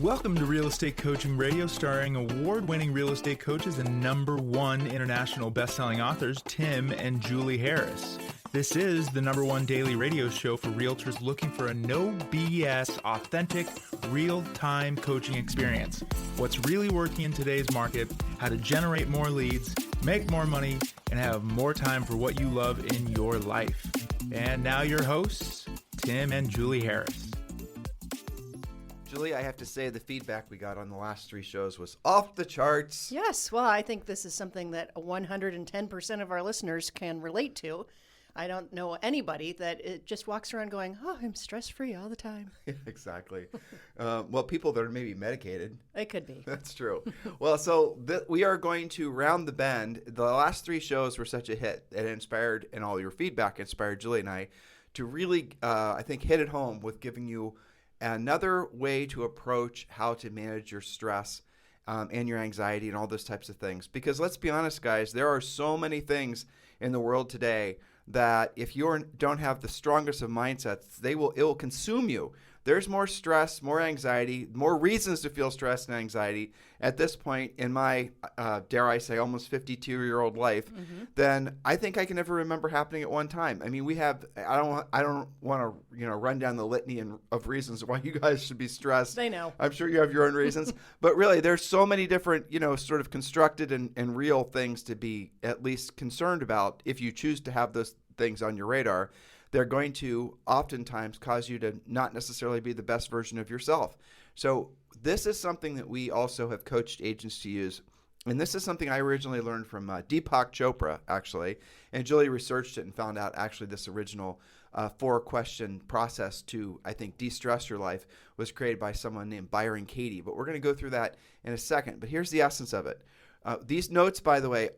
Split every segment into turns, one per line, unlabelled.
Welcome to Real Estate Coaching Radio, starring award-winning real estate coaches and #1 international best-selling authors, Tim and Julie Harris. This is the #1 daily radio show for realtors looking for a no BS, authentic, real-time coaching experience. What's really working in today's market, how to generate more leads, make more money, and have more time for what you love in your life. And now your hosts, Tim and Julie Harris.
Julie, I have to say the feedback we got on the last 3 shows was off the charts.
Yes, well, I think this is something that 110% of our listeners can relate to. I don't know anybody that it just walks around going, oh, I'm stress-free all the time.
Exactly. Well, people that are maybe medicated.
It could be.
That's true. Well, so we are going to round the bend. The last 3 shows were such a hit. It inspired, and all your feedback inspired Julie and I to really, I think, hit it home with giving you another way to approach how to manage your stress and your anxiety and all those types of things. Because let's be honest, guys, there are so many things in the world today that if you don't have the strongest of mindsets, it will consume you. There's more stress, more anxiety, more reasons to feel stress and anxiety at this point in my, dare I say, almost 52-year-old life, than I think I can ever remember happening at one time. I mean, I don't want to, run down the litany of reasons why you guys should be stressed.
I know.
I'm sure you have your own reasons, but really, there's so many different, sort of constructed and real things to be at least concerned about if you choose to have those things on your radar. They're going to oftentimes cause you to not necessarily be the best version of yourself. So this is something that we also have coached agents to use. And this is something I originally learned from Deepak Chopra, actually. And Julie researched it and found out actually this original 4-question process to, I think, de-stress your life was created by someone named Byron Katie. But we're going to go through that in a second. But here's the essence of it. These notes, by the way,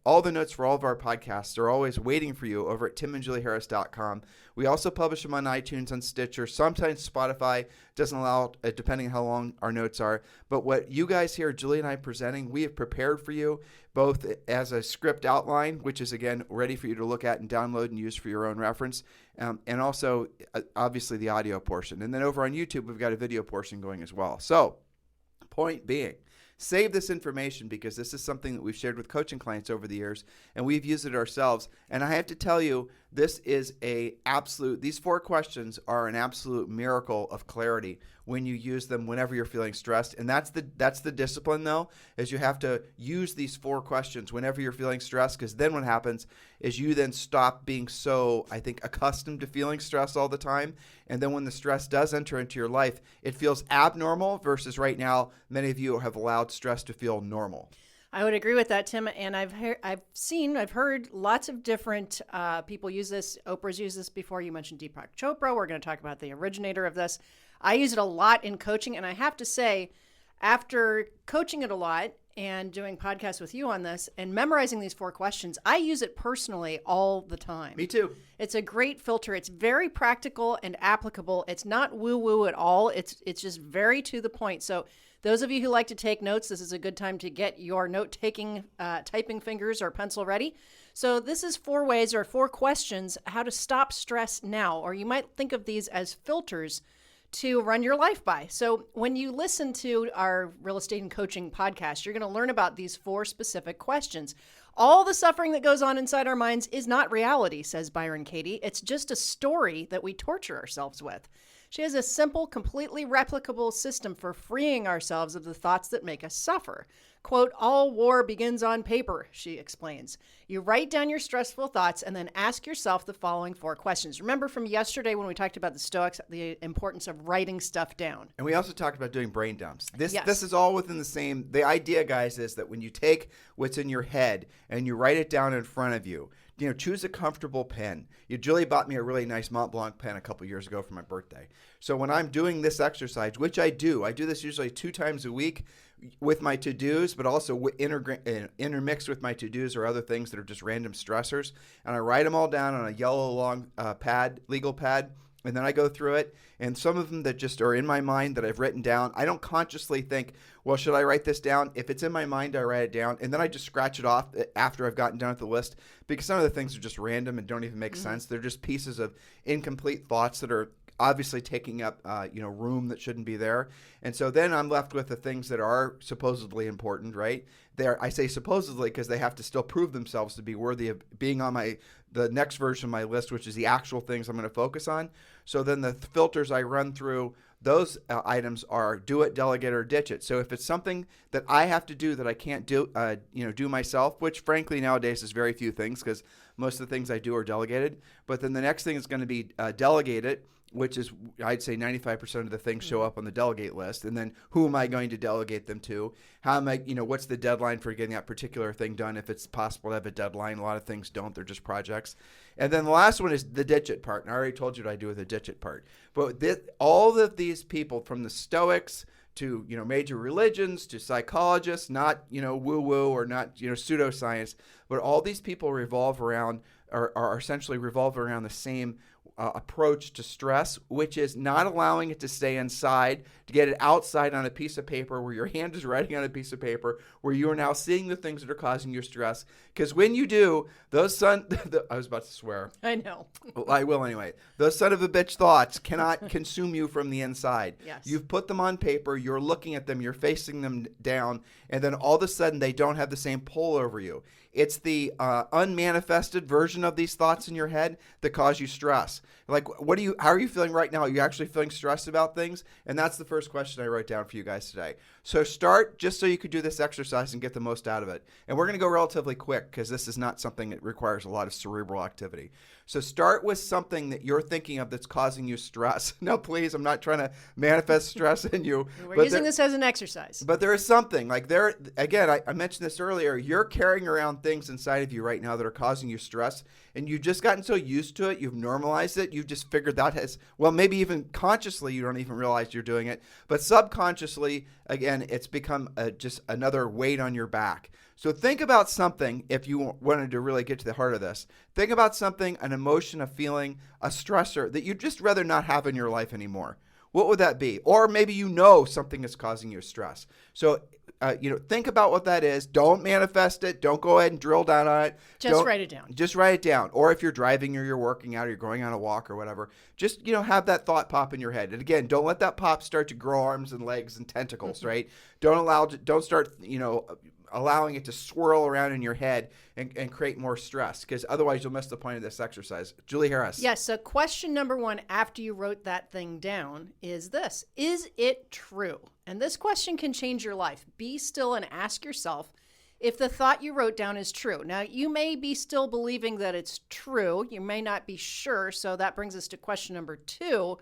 all the notes for all of our podcasts are always waiting for you over at timandjulieharris.com. We also publish them on iTunes and Stitcher. Sometimes Spotify doesn't allow it, depending on how long our notes are. But what you guys hear Julie and I presenting, we have prepared for you both as a script outline, which is, again, ready for you to look at and download and use for your own reference, and also, obviously, the audio portion. And then over on YouTube, we've got a video portion going as well. So, point being, save this information because this is something that we've shared with coaching clients over the years, and we've used it ourselves. And I have to tell you, this is these 4 questions are an absolute miracle of clarity when you use them whenever you're feeling stressed. And that's the discipline, though, is you have to use these 4 questions whenever you're feeling stressed, because then what happens is you then stop being so, I think, accustomed to feeling stress all the time. And then when the stress does enter into your life, it feels abnormal versus right now, many of you have allowed stress to feel normal.
I would agree with that, Tim. And I've heard lots of different people use this. Oprah's used this before. You mentioned Deepak Chopra. We're going to talk about the originator of this. I use it a lot in coaching. And I have to say, after coaching it a lot and doing podcasts with you on this and memorizing these 4 questions, I use it personally all the time.
Me too.
It's a great filter. It's very practical and applicable. It's not woo-woo at all. It's just very to the point. So those of you who like to take notes, this is a good time to get your note-taking, typing fingers or pencil ready. So this is 4 ways or 4 questions how to stop stress now, or you might think of these as filters to run your life by. So when you listen to our real estate and coaching podcast, you're going to learn about these 4 specific questions. All the suffering that goes on inside our minds is not reality, says Byron Katie. It's just a story that we torture ourselves with. She has a simple, completely replicable system for freeing ourselves of the thoughts that make us suffer. Quote, all war begins on paper, she explains. You write down your stressful thoughts and then ask yourself the following 4 questions. Remember from yesterday when we talked about the Stoics, the importance of writing stuff down.
And we also talked about doing brain dumps. This is all within the same. The idea, guys, is that when you take what's in your head and you write it down in front of you, choose a comfortable pen. Julie bought me a really nice Mont Blanc pen a couple years ago for my birthday. So when I'm doing this exercise, which I do this usually 2 times a week with my to-dos, but also intermixed with my to-dos or other things that are just random stressors. And I write them all down on a yellow long legal pad. And then I go through it, and some of them that just are in my mind that I've written down, I don't consciously think, well, should I write this down? If it's in my mind, I write it down, and then I just scratch it off after I've gotten done with the list, because some of the things are just random and don't even make sense. They're just pieces of incomplete thoughts that are obviously taking up room that shouldn't be there. And so then I'm left with the things that are supposedly important, right? I say supposedly because they have to still prove themselves to be worthy of being on the next version of my list, which is the actual things I'm going to focus on. So then the filters I run through, those items are do it, delegate, or ditch it. So if it's something that I have to do that I can't do myself, which frankly nowadays is very few things because most of the things I do are delegated. But then the next thing is going to be delegate it, which is, I'd say 95% of the things show up on the delegate list. And then who am I going to delegate them to? How am I, what's the deadline for getting that particular thing done? If it's possible to have a deadline, a lot of things don't. They're just projects. And then the last one is the ditch it part. And I already told you what I do with the ditch it part. But all of these people, from the Stoics to, major religions to psychologists, not, woo-woo or not, pseudoscience, but all these people are essentially revolve around the same approach to stress, which is not allowing it to stay inside, to get it outside on a piece of paper where your hand is writing on a piece of paper, where you are now seeing the things that are causing your stress. Because when you do, I was about to swear.
I know.
Well, I will anyway. Those son of a bitch thoughts cannot consume you from the inside.
Yes.
You've put them on paper, you're looking at them, you're facing them down, and then all of a sudden they don't have the same pull over you. It's the unmanifested version of these thoughts in your head that cause you stress. Like, how are you feeling right now? Are you actually feeling stressed about things? And that's the first question I wrote down for you guys today. So start just so you could do this exercise and get the most out of it. And we're going to go relatively quick because this is not something that requires a lot of cerebral activity. So start with something that you're thinking of that's causing you stress. Now, please, I'm not trying to manifest stress in you.
We're using this as an exercise.
But there is something. Like I mentioned this earlier, you're carrying around things inside of you right now that are causing you stress, and you've just gotten so used to it, you've normalized it, you've just figured that maybe even consciously you don't even realize you're doing it, but subconsciously, again, it's become just another weight on your back. So think about something, if you wanted to really get to the heart of this, think about something, an emotion, a feeling, a stressor that you'd just rather not have in your life anymore. What would that be? Or maybe something is causing you stress. So, think about what that is. Don't manifest it. Don't go ahead and drill down on it.
Just write it down.
Just write it down. Or if you're driving or you're working out or you're going on a walk or whatever, just, have that thought pop in your head. And again, don't let that pop start to grow arms and legs and tentacles, right? Don't start, allowing it to swirl around in your head and create more stress, because otherwise you'll miss the point of this exercise. Julie Harris.
Yes. So question number 1 after you wrote that thing down is this: is it true? And this question can change your life. Be still and ask yourself if the thought you wrote down is true. Now, you may be still believing that it's true. You may not be sure. So that brings us to question number 2.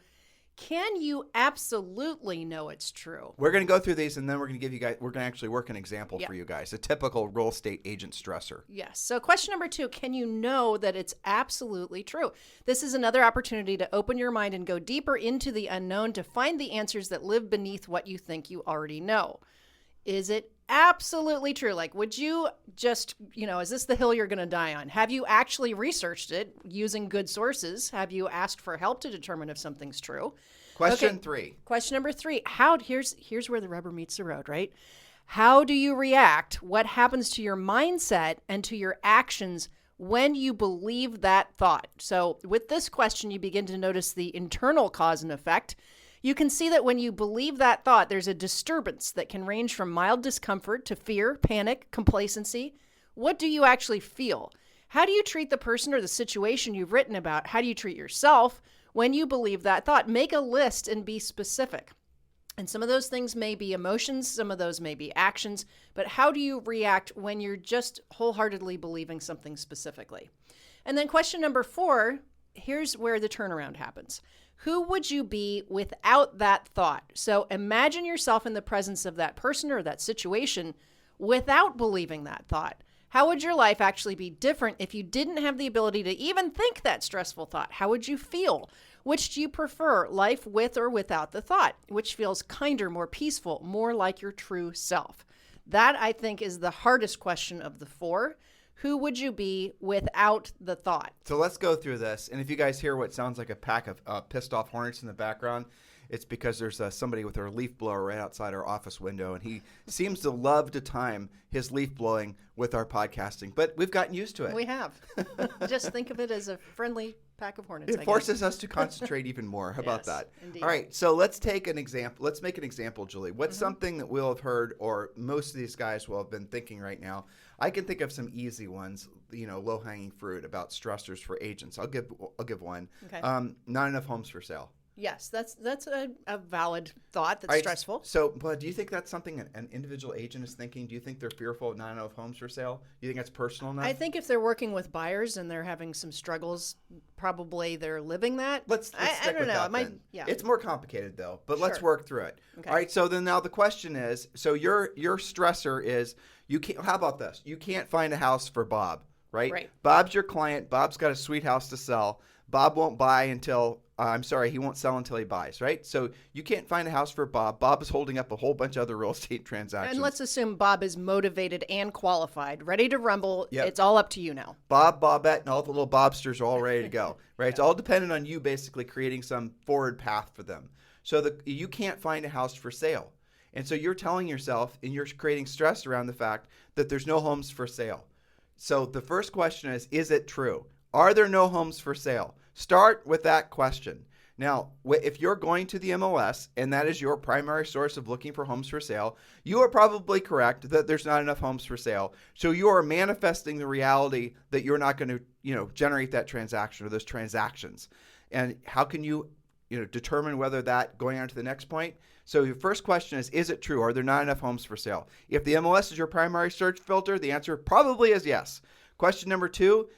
Can you absolutely know it's true?
We're going to go through these, and then we're going to we're going to actually work an example for you guys, a typical real estate agent stressor.
Yes. So question number 2, can you know that it's absolutely true? This is another opportunity to open your mind and go deeper into the unknown to find the answers that live beneath what you think you already know. Is it absolutely true? Like, would you just, is this the hill you're going to die on? Have you actually researched it using good sources? Have you asked for help to determine if something's true?
Question 3.
Question number 3. Here's where the rubber meets the road, right? How do you react? What happens to your mindset and to your actions when you believe that thought? So with this question, you begin to notice the internal cause and effect. You can see that when you believe that thought, there's a disturbance that can range from mild discomfort to fear, panic, complacency. What do you actually feel? How do you treat the person or the situation you've written about? How do you treat yourself when you believe that thought? Make a list and be specific. And some of those things may be emotions, some of those may be actions, but how do you react when you're just wholeheartedly believing something specifically? And then question number 4, here's where the turnaround happens. Who would you be without that thought? So imagine yourself in the presence of that person or that situation without believing that thought. How would your life actually be different if you didn't have the ability to even think that stressful thought? How would you feel? Which do you prefer, life with or without the thought? Which feels kinder, more peaceful, more like your true self? That, I think, is the hardest question of the 4. Who would you be without the thought?
So let's go through this. And if you guys hear what sounds like a pack of pissed off hornets in the background, it's because there's somebody with their leaf blower right outside our office window, and he seems to love to time his leaf blowing with our podcasting. But we've gotten used to it.
We have. Just think of it as a friendly pack of hornets.
It forces us to concentrate even more. How about
Yes,
that?
indeed.
All right, so let's take an example. Let's make an example, Julie. What's something that we'll have heard, or most of these guys will have been thinking right now? I can think of some easy ones, low-hanging fruit about stressors for agents. I'll give one.
Okay.
Not enough homes for sale.
Yes, that's a valid thought. That's
All right,
stressful.
So, but do you think that's something an individual agent is thinking? Do you think they're fearful of not enough homes for sale? Do you think that's personal enough?
I think if they're working with buyers and they're having some struggles, probably they're living that.
Let's
I
stick
don't
with
know.
that
It might,
then.
yeah.
It's more complicated though, but let's
Sure.
work through it.
Okay.
All right. So then now the question is, so your stressor is you can't. How about this? You can't find a house for Bob, right?
Right.
Bob's your client. Bob's got a sweet house to sell. Bob won't buy until. He won't sell until he buys, right? So you can't find a house for Bob. Bob is holding up a whole bunch of other real estate transactions.
And let's assume Bob is motivated and qualified, ready to rumble.
Yep.
It's all up to you now.
Bob, Bobette, and all the little Bobsters are all ready to go, right? It's all dependent on you basically creating some forward path for them. So you can't find a house for sale. And so you're telling yourself, and you're creating stress around the fact that there's no homes for sale. So the first question is it true? Are there no homes for sale? Start with that question. Now, if you're going to the MLS and that is your primary source of looking for homes for sale, you are probably correct that there's not enough homes for sale. So you are manifesting the reality that you're not going to, generate that transaction or those transactions. And how can you, determine whether that going on to the next point? So your first question is it true? Are there not enough homes for sale? If the MLS is your primary search filter, the answer probably is yes. Question number 2,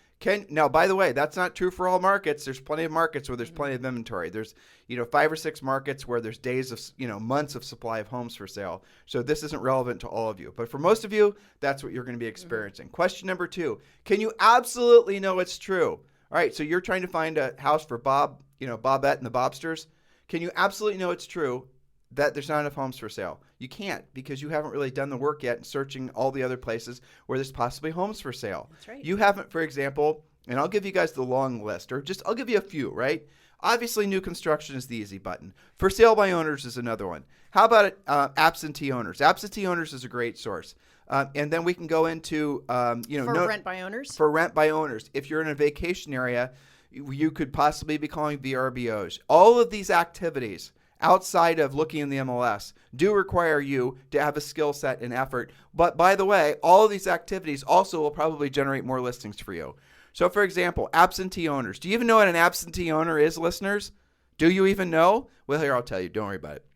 now, by the way, that's not true for all markets. There's plenty of markets where there's plenty of inventory. There's, 5 or 6 markets where there's days of, months of supply of homes for sale. So this isn't relevant to all of you. But for most of you, that's what you're going to be experiencing. Question number 2, can you absolutely know it's true? All right, so you're trying to find a house for Bob, Bobette and the Bobsters. Can you absolutely know it's true that there's not enough homes for sale? You can't, because you haven't really done the work yet in searching all the other places where there's possibly homes for sale.
That's right.
You haven't, for example, and I'll give you guys the long list, or I'll give you a few, right? Obviously, new construction is the easy button. For sale by owners is another one. How about absentee owners? Absentee owners is a great source. And then we can go into,
For rent by owners?
For rent by owners. If you're in a vacation area, you could possibly be calling VRBOs. All of these activities outside of looking in the MLS do require you to have a skill set and effort. But by the way, all of these activities also will probably generate more listings for you. So for example, absentee owners. Do you even know what an absentee owner is, listeners? Do you even know? Well, here, I'll tell you. Don't worry about it.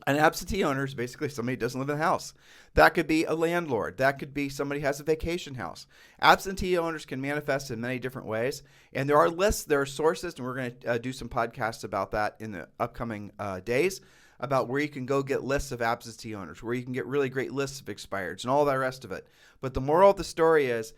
An absentee owner is basically somebody who doesn't live in the house. That could be a landlord. That could be somebody who has a vacation house. Absentee owners can manifest in many different ways. And there are lists, there are sources, and we're going to do some podcasts about that in the upcoming days, about where you can go get lists of absentee owners, where you can get really great lists of expireds and all the rest of it. But the moral of the story is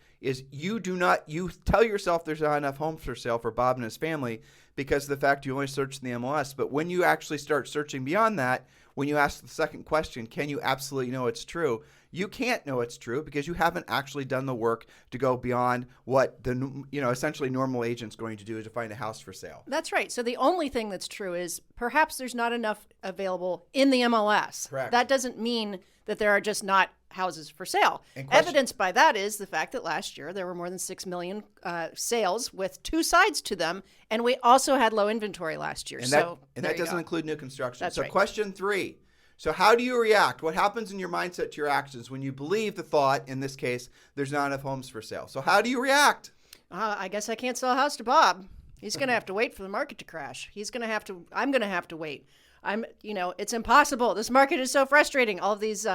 you tell yourself there's not enough homes for sale for Bob and his family because of the fact you only search in the MLS. But when you actually start searching beyond that, when you ask the second question, can you absolutely know it's true? You can't know it's true because you haven't actually done the work to go beyond what the essentially normal agent's going to do to find a house for sale.
That's right. So the only thing that's true is perhaps there's not enough available in the MLS.
Correct.
That doesn't mean that there are just not houses for sale. Evidenced by that is the fact that last year there were more than 6 million sales with 2 sides to them, and we also had low inventory last year.
And
that
doesn't include new construction.
That's
so
right.
Question 3. So how do you react? What happens in your mindset to your actions when you believe the thought, in this case, there's not enough homes for sale? So how do you react?
I guess I can't sell a house to Bob. He's going to have to wait for the market to crash. I'm going to have to wait. It's impossible. This market is so frustrating. All of these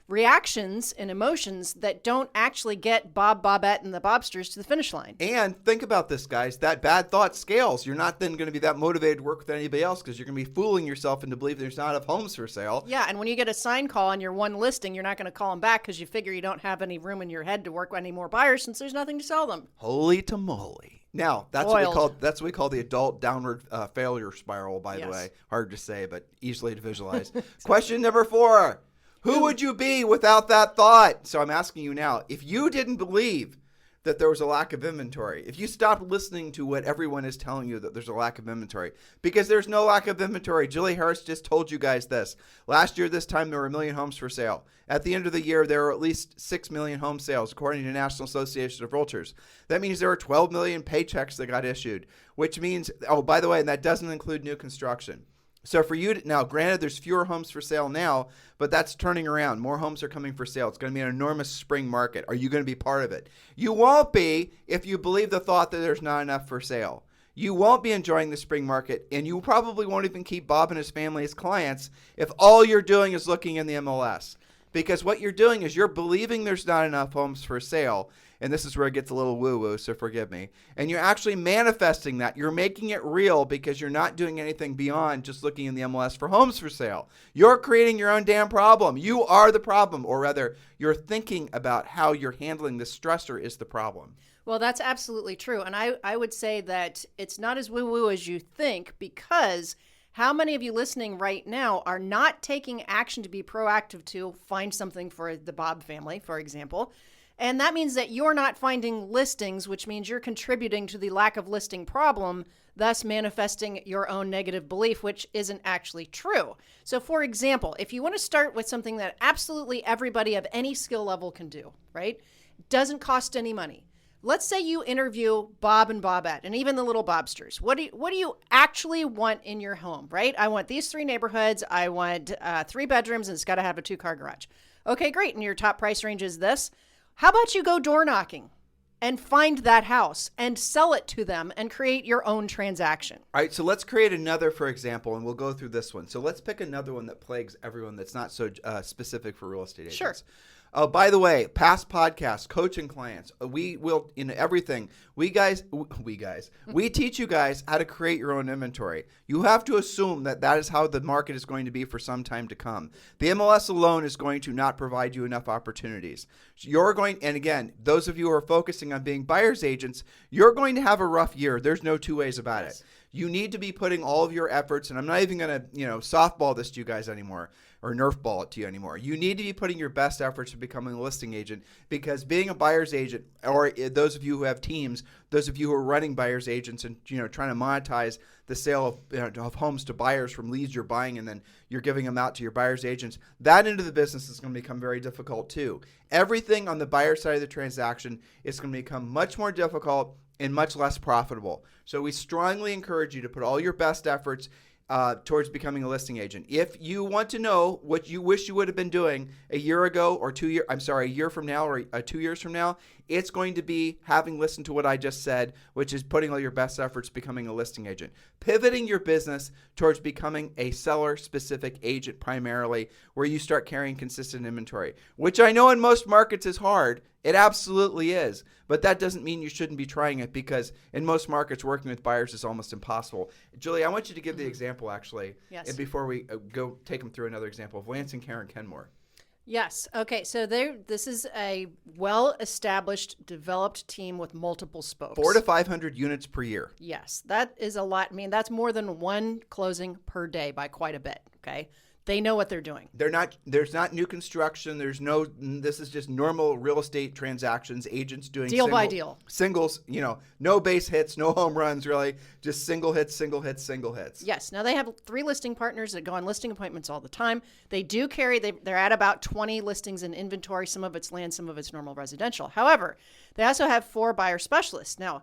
reactions and emotions that don't actually get Bob, Bobette, and the Bobsters to the finish line.
And think about this, guys. That bad thought scales. You're not then going to be that motivated to work with anybody else because you're going to be fooling yourself into believing there's not enough homes for sale.
Yeah, and when you get a sign call on your one listing, you're not going to call them back because you figure you don't have any room in your head to work with any more buyers since there's nothing to sell them.
Holy tamale. Now, that's what we call the adult downward failure spiral, by the way. Hard to say, but easily to visualize. Question number 4. Who would you be without that thought? So I'm asking you now, if you didn't believe that there was a lack of inventory. If you stop listening to what everyone is telling you that there's a lack of inventory, because there's no lack of inventory. Julie Harris just told you guys this. Last year, this time, there were 1 million homes for sale. At the end of the year, there were at least 6 million home sales, according to the National Association of Realtors. That means there were 12 million paychecks that got issued, which means, oh, by the way, and that doesn't include new construction. So for you to, now, granted, there's fewer homes for sale now, but that's turning around. More homes are coming for sale. It's going to be an enormous spring market. Are you going to be part of it? You won't be if you believe the thought that there's not enough for sale. You won't be enjoying the spring market, and you probably won't even keep Bob and his family as clients if all you're doing is looking in the MLS. Because what you're doing is you're believing there's not enough homes for sale, and this is where it gets a little woo-woo, so forgive me. And you're actually manifesting that. You're making it real because you're not doing anything beyond just looking in the MLS for homes for sale. You're creating your own damn problem. You are the problem, or rather, you're thinking about how you're handling this stressor is the problem.
Well, that's absolutely true. And I would say that it's not as woo-woo as you think, because how many of you listening right now are not taking action to be proactive to find something for the Bob family, for example? And that means that you're not finding listings, which means you're contributing to the lack of listing problem, thus manifesting your own negative belief, which isn't actually true. So for example, if you want to start with something that absolutely everybody of any skill level can do, right? Doesn't cost any money. Let's say you interview Bob and Bobette and even the little Bobsters. What do you actually want in your home, right? I want these 3 neighborhoods. I want 3 bedrooms, and it's got to have a 2-car garage. Okay, great. And your top price range is this. How about you go door knocking and find that house and sell it to them and create your own transaction?
All right, so let's create another, for example, and we'll go through this one. So let's pick another one that plagues everyone that's not so specific for real estate agents.
Sure.
Oh, by the way, past podcasts, coaching clients, we will, in everything, we teach you guys how to create your own inventory. You have to assume that that is how the market is going to be for some time to come. The MLS alone is going to not provide you enough opportunities. You're going, and again, those of you who are focusing on being buyer's agents, you're going to have a rough year. There's no two ways about it. You need to be putting all of your efforts, and I'm not even going to, softball this to you guys anymore or Nerf ball it to you anymore. You need to be putting your best efforts to becoming a listing agent, because being a buyer's agent, or those of you who have teams, those of you who are running buyer's agents and trying to monetize the sale of homes to buyers from leads you're buying and then you're giving them out to your buyer's agents, that end of the business is going to become very difficult too. Everything on the buyer side of the transaction is going to become much more difficult and much less profitable. So we strongly encourage you to put all your best efforts towards becoming a listing agent. If you want to know what you wish you would have been doing a year ago or a year from now or 2 years from now, it's going to be having listened to what I just said, which is putting all your best efforts becoming a listing agent. Pivoting your business towards becoming a seller-specific agent primarily, where you start carrying consistent inventory, which I know in most markets is hard. It absolutely is. But that doesn't mean you shouldn't be trying it, because in most markets, working with buyers is almost impossible. Julie, I want you to give the example, actually,
yes,
before we go take them through another example of Lance and Karen Kenmore.
Yes. Okay. So this is a well-established, developed team with multiple spokes. 400
to 500 units per year.
Yes. That is a lot. I mean, that's more than one closing per day by quite a bit. Okay. They know what they're doing.
There's not new construction. This is just normal real estate transactions. Agents doing
deal by deal.
Singles, no base hits, no home runs, really. Just single hits.
Yes. Now they have 3 listing partners that go on listing appointments all the time. They do carry, they're at about 20 listings in inventory. Some of it's land, some of it's normal residential. However, they also have 4 buyer specialists. Now,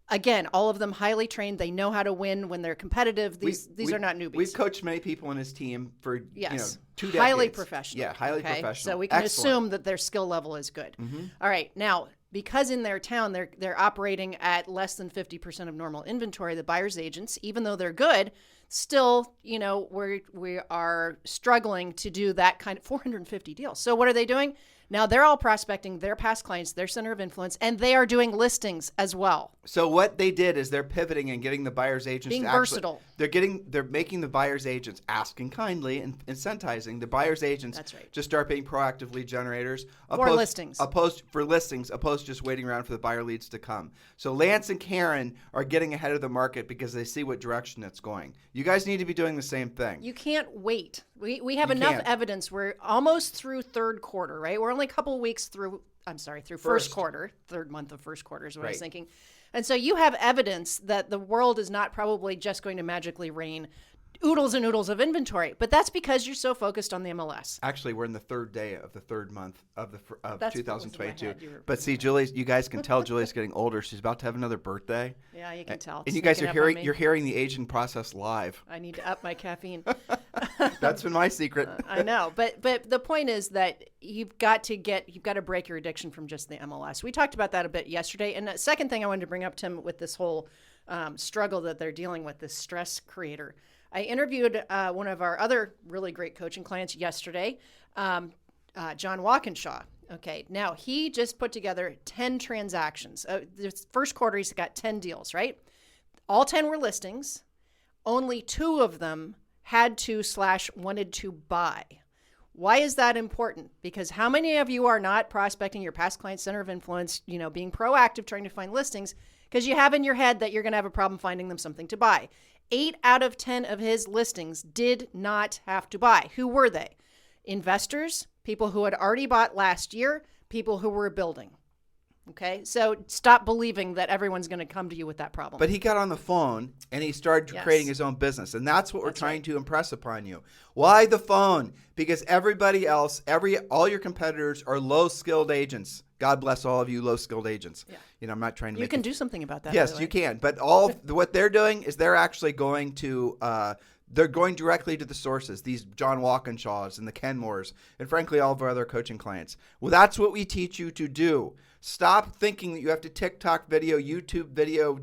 again, all of them highly trained. They know how to win when they're competitive. These are not newbies.
We've coached many people in his team for 2 decades.
Highly professional.
Yeah, highly professional.
So we can
Excellent.
assume that their skill level is good. Mm-hmm. All right. Now, because in their town they're operating at less than 50% of normal inventory, the buyer's agents, even though they're good, still, we are struggling to do that kind of 450 deals. So what are they doing? Now they're all prospecting their past clients, their center of influence, and they are doing listings as well.
So what they did is they're pivoting and getting the buyer's agents
being versatile.
They're making the buyer's agents, asking kindly and incentivizing the buyer's agents to start being proactive lead generators opposed to just waiting around for the buyer leads to come. So Lance and Karen are getting ahead of the market because they see what direction it's going. You guys need to be doing the same thing.
You can't wait. We have enough evidence. We're almost through third quarter, right? We're only a couple weeks through through
First.
first quarter, third month of first quarter is what I was
Right.
thinking. And so you have evidence that the world is not probably just going to magically rain oodles and oodles of inventory, but that's because you're so focused on the MLS.
Actually, we're in the third day of the third month of
That's what was in my
2022.
head. You were-
But see, Julie, you guys can tell Julie's getting older. She's about to have another birthday.
Yeah, you can tell.
And
It's
you guys
sneaking
are
up on
hearing
me.
you're hearing the aging process live.
I need to up my caffeine.
That's been my secret.
I know, but the point is that you've got to break your addiction from just the MLS. We talked about that a bit yesterday. And the second thing I wanted to bring up, Tim, with this whole struggle that they're dealing with, this stress creator. I interviewed one of our other really great coaching clients yesterday, John Walkinshaw. Okay, now he just put together 10 transactions. This first quarter, he's got 10 deals, right? All 10 were listings. Only 2 of them had to / wanted to buy. Why is that important? Because how many of you are not prospecting your past client center of influence, being proactive, trying to find listings, because you have in your head that you're going to have a problem finding them something to buy? 8 out of 10 of his listings did not have to buy. Who were they? Investors, people who had already bought last year, people who were building. Okay, so stop believing that everyone's going to come to you with that problem.
But he got on the phone and he started
Yes.
creating his own business. And that's what we're
That's
trying
right.
to impress upon you. Why the phone? Because everybody else, all your competitors are low-skilled agents. God bless all of you low-skilled agents.
Yeah.
I'm not trying to
you
make
can
it-
do something about that. by
Yes,
the way.
you can. But what they're doing is they're actually going to they're going directly to the sources, these John Walkinshaws and the Kenmores, and frankly, all of our other coaching clients. Well, that's what we teach you to do. Stop thinking that you have to TikTok video, YouTube video,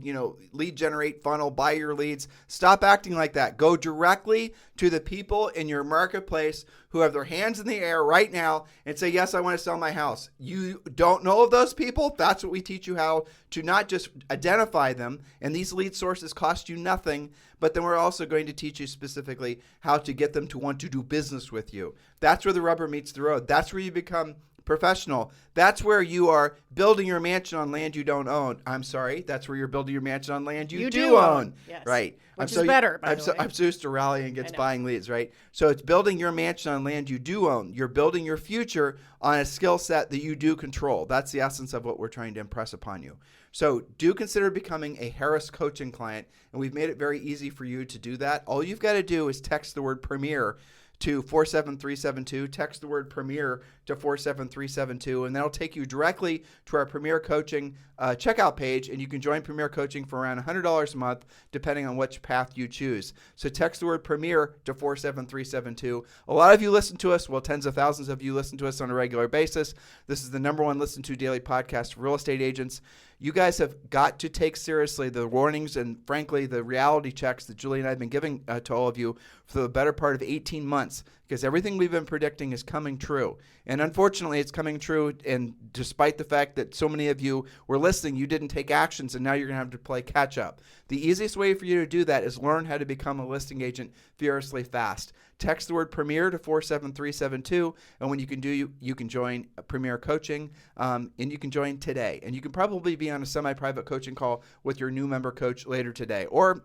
lead generate funnel, buy your leads. Stop acting like that. Go directly to the people in your marketplace who have their hands in the air right now and say, yes, I want to sell my house. You don't know of those people? That's what we teach you, how to not just identify them. And these lead sources cost you nothing, but then we're also going to teach you specifically how to get them to want to do business with you. That's where the rubber meets the road. That's where you become professional. That's where you are building your mansion on land you don't own. I'm sorry. That's where you're building your mansion on land you do own.
Yes.
Right.
Which is better, by
I'm
the
so,
way.
I'm so used to rallying against
know.
buying leads, right? So it's building your mansion on land you do own. You're building your future on a skill set that you do control. That's the essence of what we're trying to impress upon you. So do consider becoming a Harris coaching client, and we've made it very easy for you to do that. All you've got to do is text the word Premier to 47372. Text the word Premier to 47372, and that'll take you directly to our Premier Coaching checkout page, and you can join Premier Coaching for around $100 a month, depending on which path you choose. So text the word Premier to 47372. A lot of you listen to us. Well, tens of thousands of you listen to us on a regular basis. This is the #1 listened to daily podcast for real estate agents. You guys have got to take seriously the warnings and, frankly, the reality checks that Julie and I have been giving to all of you for the better part of 18 months, because everything we've been predicting is coming true. And unfortunately, it's coming true, and despite the fact that so many of you were listening, you didn't take actions, and now you're going to have to play catch up. The easiest way for you to do that is learn how to become a listing agent furiously fast. Text the word Premier to 47372, and when you can you can join Premier Coaching, and you can join today. And you can probably be on a semi-private coaching call with your new member coach later today, or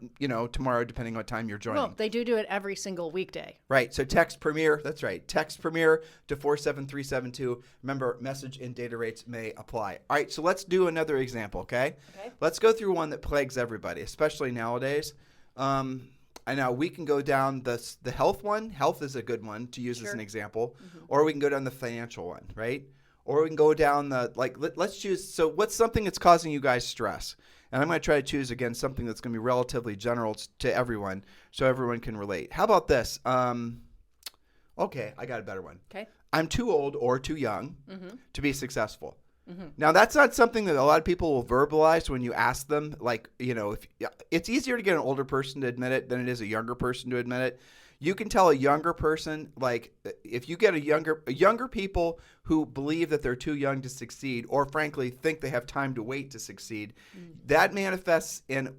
tomorrow, depending on what time you're joining.
Well, they do it every single weekday.
Right. So text Premier. That's right. Text Premier to 47372. Remember, message and data rates may apply. All right. So let's do another example. Okay. Let's go through one that plagues everybody, especially nowadays. I know we can go down the health one. Health is a good one to use as an example, or we can go down the financial one, right? Or we can go down let's choose. So what's something that's causing you guys stress? And I'm going to try to choose, again, something that's going to be relatively general to everyone so everyone can relate. How about this? Okay, I got a better one.
Okay.
I'm too old or too young to be successful. Now, that's not something that a lot of people will verbalize when you ask them. It's easier to get an older person to admit it than it is a younger person to admit it. You can tell a younger person, if you get younger people who believe that they're too young to succeed, or frankly think they have time to wait to succeed, that manifests in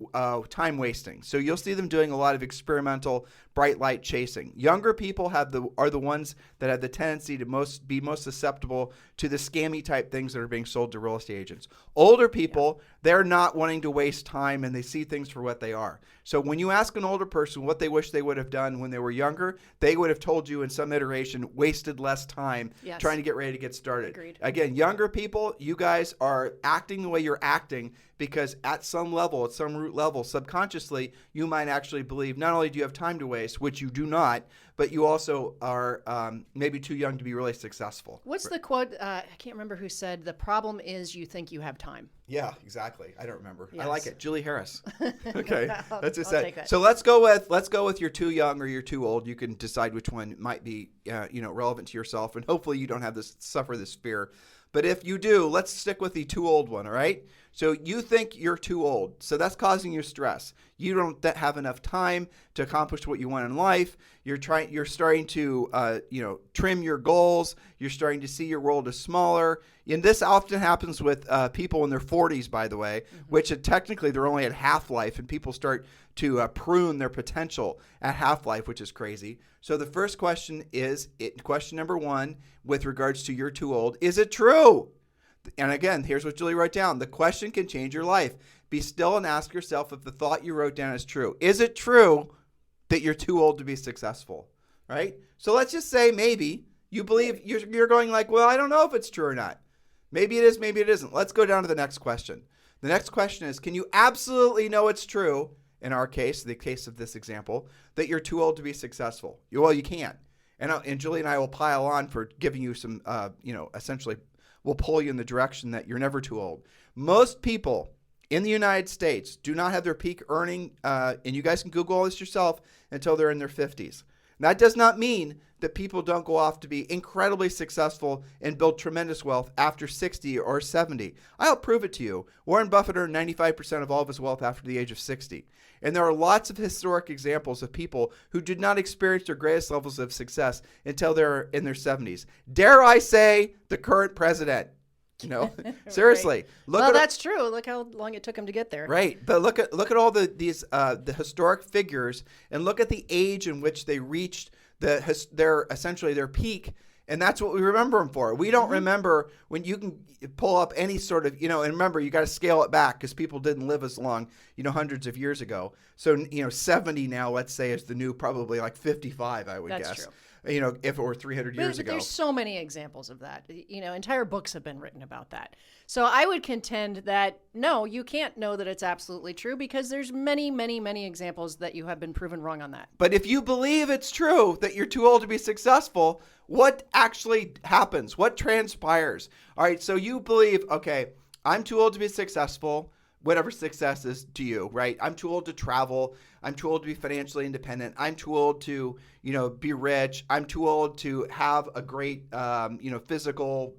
time wasting. So you'll see them doing a lot of experimental bright light chasing. Younger people are the ones that have the tendency to be most susceptible to the scammy type things that are being sold to real estate agents. Older people, they're not wanting to waste time, and they see things for what they are. So when you ask an older person what they wish they would have done when they were younger, they would have told you in some iteration, wasted less time trying to get ready to get started.
Agreed.
Again, younger people, you guys are acting the way you're acting because at some level, at some root level, subconsciously, you might actually believe not only do you have time to waste, which you do not, but you also are maybe too young to be really successful.
What's the quote? I can't remember who said, the problem is you think you have time.
Yeah, exactly. I don't remember.
Yes.
I like it. Julie Harris. Okay. That's just
I'll
it.
take that.
So let's go with you're too young or you're too old. You can decide which one might be relevant to yourself, and hopefully you don't have suffer this fear. But if you do, let's stick with the too old one, all right? So you think you're too old. So that's causing you stress. You don't have enough time to accomplish what you want in life. You're starting to trim your goals. You're starting to see your world as smaller. And this often happens with people in their 40s, by the way, which technically they're only at half-life, and people start to prune their potential at half-life, which is crazy. So the first question is, question number one, with regards to you're too old, is it true? And again, here's what Julie wrote down. The question can change your life. Be still and ask yourself if the thought you wrote down is true. Is it true that you're too old to be successful? Right? So let's just say maybe you believe you're going like, well, I don't know if it's true or not. Maybe it is, maybe it isn't. Let's go down to the next question. The next question is, can you absolutely know it's true, in our case, the case of this example, that you're too old to be successful? Well, you can't. And Julie and I will pile on for giving you some, essentially will pull you in the direction that you're never too old. Most people in the United States do not have their peak earning, and you guys can Google all this yourself, until they're in their 50s. That does not mean that people don't go off to be incredibly successful and build tremendous wealth after 60 or 70. I'll prove it to you. Warren Buffett earned 95% of all of his wealth after the age of 60. And there are lots of historic examples of people who did not experience their greatest levels of success until they're in their 70s. Dare I say, the current president. Seriously.
Right. That's true. Look how long it took him to get there.
Right, but look at all the historic figures, and look at the age in which they reached their peak, and that's what we remember them for. We don't remember when you can pull up any sort of and remember you got to scale it back because people didn't live as long hundreds of years ago. So 70 now, let's say, is the new probably like 55. I would guess.
True.
If it were 300 years ago.
There's so many examples of that. Entire books have been written about that. So I would contend that, no, you can't know that it's absolutely true because there's many, many, many examples that you have been proven wrong on that.
But if you believe it's true that you're too old to be successful, what actually happens? What transpires? All right, so you believe, okay, I'm too old to be successful. Whatever success is to you, right? I'm too old to travel. I'm too old to be financially independent. I'm too old to, be rich. I'm too old to have a great, physical,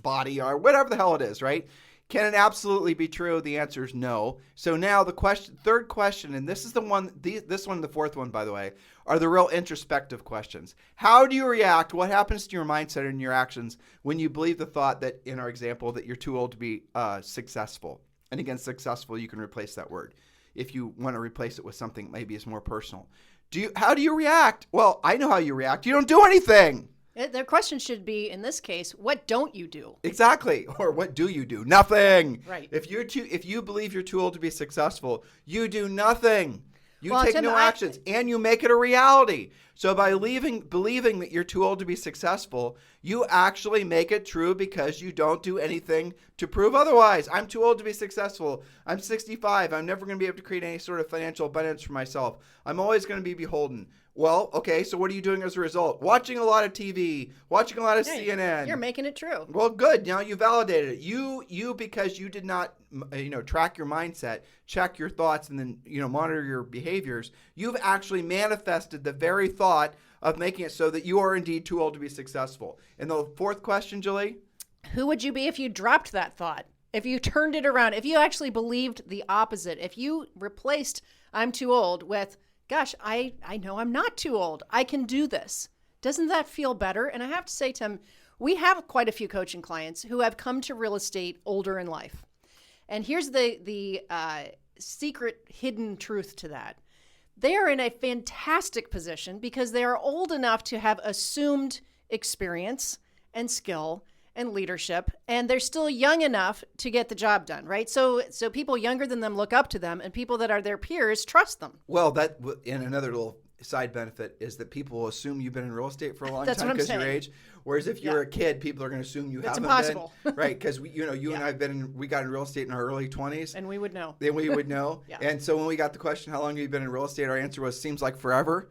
body or whatever the hell it is, right? Can it absolutely be true? The answer is no. So now the third question, and this is the one, this one, the fourth one, by the way, are the real introspective questions. How do you react? What happens to your mindset and your actions when you believe the thought that, in our example, that you're too old to be successful? And again, successful, you can replace that word if you want to replace it with something maybe is more personal. How do you react? Well, I know how you react. You don't do anything.
The question should be, in this case, what don't you do?
Exactly. Or what do you do? Nothing.
Right.
If you believe you're too old to be successful, you do nothing. You take
Tim,
no actions, and you make it a reality. So by believing that you're too old to be successful, you actually make it true because you don't do anything to prove otherwise. I'm too old to be successful. I'm 65. I'm never going to be able to create any sort of financial abundance for myself. I'm always going to be beholden. Well, okay, so what are you doing as a result? Watching a lot of TV, watching a lot of CNN.
You're making it true.
Well, good. Now you validated it. You because you did not, track your mindset, check your thoughts, and then, monitor your behaviors. You've actually manifested the very thought of making it so that you are indeed too old to be successful. And the fourth question, Julie?
Who would you be if you dropped that thought? If you turned it around? If you actually believed the opposite? If you replaced "I'm too old" with "Gosh, I know I'm not too old. I can do this." Doesn't that feel better? And I have to say, Tim, we have quite a few coaching clients who have come to real estate older in life. And here's the secret hidden truth to that. they are in a fantastic position because they are old enough to have assumed experience and skill and leadership, and they're still young enough to get the job done, right? So people younger than them look up to them, and people that are their peers trust them.
Well, that in another little side benefit is that people will assume you've been in real estate for a long
That's
time
what I'm
because of your
saying.
age. Whereas if you're a kid, people are going to assume you
That's
haven't
impossible.
been. Right, because you and I've we got in real estate in our early 20s.
And we would know.
Then we would know.
Yeah.
And so when we got the question, how long have you been in real estate? Our answer was, seems like forever.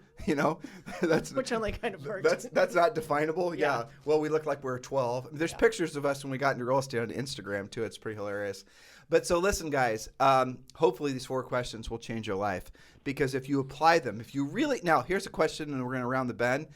That's
Which only kind of works.
That's not definable.
Yeah.
Yeah. Well, we look like we were 12. There's pictures of us when we got into real estate on Instagram too. It's pretty hilarious. But so listen, guys, hopefully these 4 questions will change your life, because if you apply them, if you really, now here's a question and we're going to round the bend.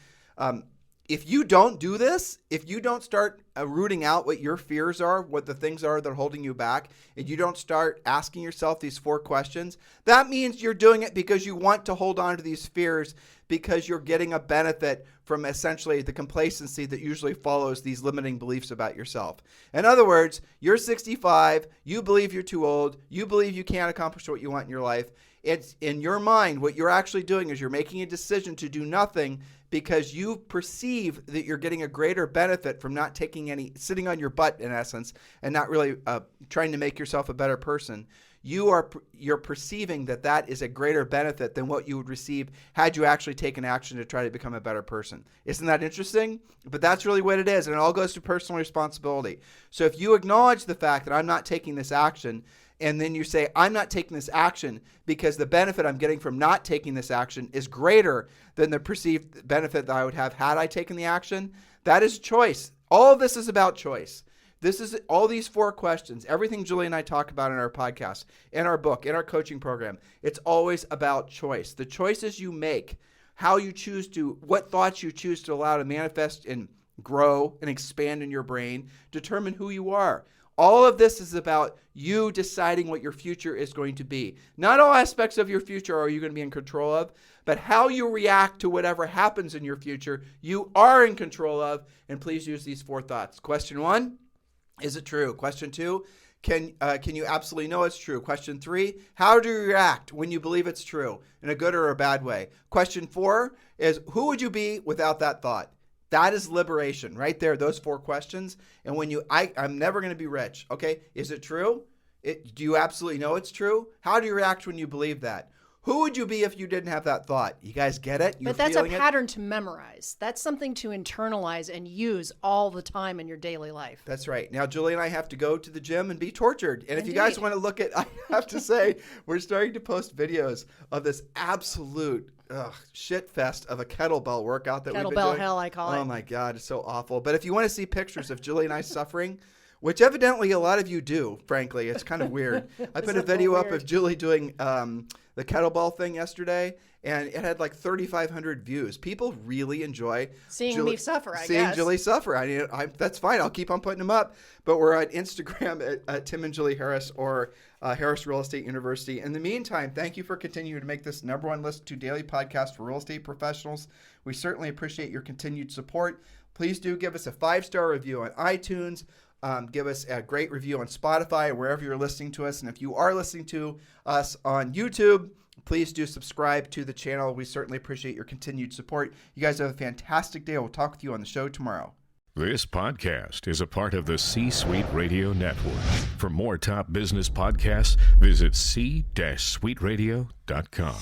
If you don't do this, if you don't start rooting out what your fears are, what the things are that are holding you back, and you don't start asking yourself these 4 questions, that means you're doing it because you want to hold on to these fears, because you're getting a benefit from essentially the complacency that usually follows these limiting beliefs about yourself. In other words, you're 65, you believe you're too old, you believe you can't accomplish what you want in your life. It's in your mind, what you're actually doing is you're making a decision to do nothing because you perceive that you're getting a greater benefit from not sitting on your butt in essence, and not really trying to make yourself a better person. You're perceiving that is a greater benefit than what you would receive had you actually taken action to try to become a better person. Isn't that interesting? But that's really what it is, and it all goes to personal responsibility. So if you acknowledge the fact that I'm not taking this action, and then you say, I'm not taking this action because the benefit I'm getting from not taking this action is greater than the perceived benefit that I would have had I taken the action, that is choice. All of this is about choice. This is all these 4 questions, everything Julie and I talk about in our podcast, in our book, in our coaching program. It's always about choice. The choices you make, how you choose to, what thoughts you choose to allow to manifest and grow and expand in your brain, determine who you are. All of this is about you deciding what your future is going to be. Not all aspects of your future are you going to be in control of, but how you react to whatever happens in your future, you are in control of. And please use these 4 thoughts. Question 1, is it true? Question 2, can you absolutely know it's true? Question 3, how do you react when you believe it's true, in a good or a bad way? Question 4 is, who would you be without that thought? That is liberation right there, those 4 questions. And when I'm never going to be rich. Okay, is it true? Do you absolutely know it's true? How do you react when you believe that? Who would you be if you didn't have that thought? You guys get it?
But that's a pattern to memorize. That's something to internalize and use all the time in your daily life.
That's right. Now, Julie and I have to go to the gym and be tortured. And if you guys want to look at, I have to say, we're starting to post videos of this absolute shit fest of a kettlebell workout that we've been doing.
Kettlebell hell, I call it.
Oh my God, it's so awful. But if you want to see pictures of Julie and I suffering, which evidently a lot of you do, frankly, it's kind of weird. I put a video up of Julie doing the kettlebell thing yesterday, and it had like 3,500 views. People really enjoy
seeing me suffer, I guess.
Seeing Julie suffer. That's fine. I'll keep on putting them up. But we're on Instagram at Tim and Julie Harris, or Harris Real Estate University. In the meantime, thank you for continuing to make this #1 list to daily podcast for real estate professionals. We certainly appreciate your continued support. Please do give us a 5-star review on iTunes. Give us a great review on Spotify or wherever you're listening to us. And if you are listening to us on YouTube, please do subscribe to the channel. We certainly appreciate your continued support. You guys have a fantastic day. We'll talk with you on the show tomorrow.
This podcast is a part of the C-Suite Radio Network. For more top business podcasts, visit c-suiteradio.com.